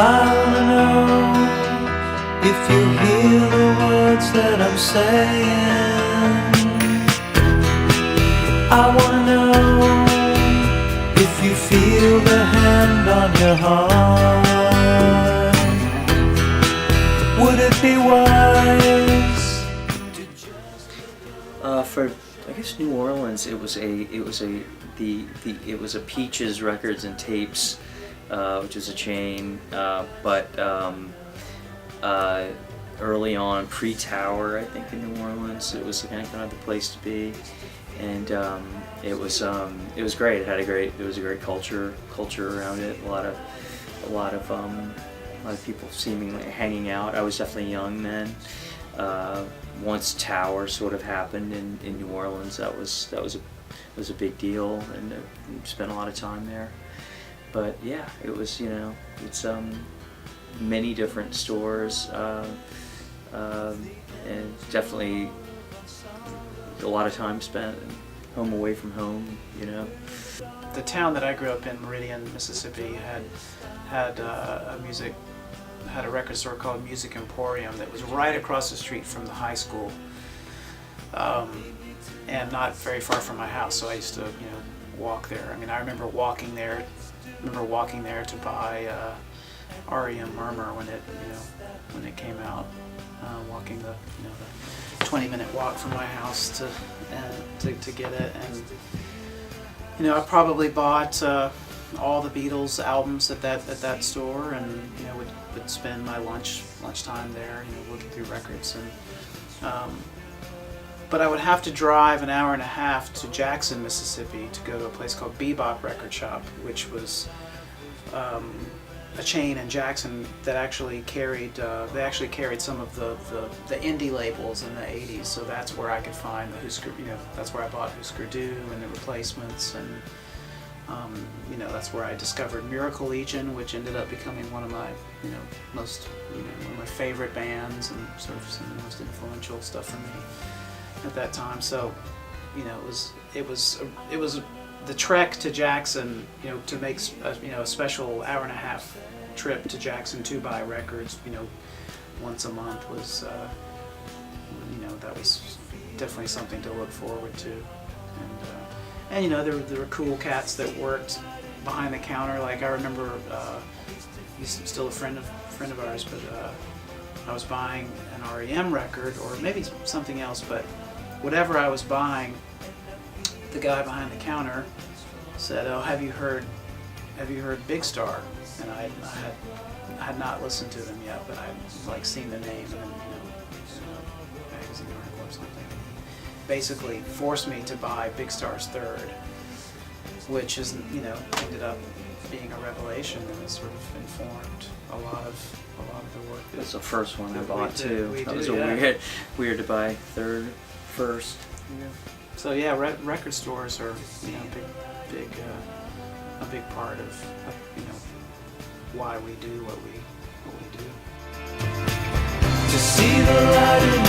I wanna know if you hear the words that I'm saying. I wanna know if you feel the hand on your heart. Would it be wise to just For I guess New Orleans, it was a Peaches Records and Tapes, which is a chain, but early on, pre-Tower, I think, in New Orleans, it was kind of the place to be, and it was great. It was a great culture around it. A lot of people seemingly hanging out. I was definitely young then. Once Tower sort of happened in New Orleans, that was a big deal, and spent a lot of time there. But yeah, it was, it's many different stores, and definitely a lot of time spent home away from home, The town that I grew up in, Meridian, Mississippi, had a record store called Music Emporium that was right across the street from the high school, and not very far from my house. So I used to, walk there. I mean, I remember walking there to buy REM Murmur when it came out. Walking the 20-minute walk from my house to get it, and I probably bought all the Beatles albums at that store, and would spend my lunchtime there, looking through records, and but I would have to drive an hour and a half to Jackson, Mississippi, to go to a place called Bebop Record Shop, which was a chain in Jackson that actually carried some of the indie labels in the 80s. So that's where I could find the Husker, that's where I bought Husker Du and the Replacements, and that's where I discovered Miracle Legion, which ended up becoming one of my most one of my favorite bands, and sort of some of the most influential stuff for me at that time. So it was the trek to Jackson, to make a special hour and a half trip to Jackson to buy records, once a month was, that was definitely something to look forward to. And there were cool cats that worked behind the counter. Like I remember, he's still a friend of ours, but I was buying an REM record, or maybe something else, but whatever I was buying, the guy behind the counter said, "Oh, have you heard Big Star?" And I had not listened to them yet, but I'd seen the name in a magazine article or something. He basically forced me to buy Big Star's Third, which is ended up being a revelation, and it sort of informed a lot of the work. That's the first one I bought too. That was weird to buy Third first. Yeah. So yeah, record stores are a big part of why we do what we do. see the light in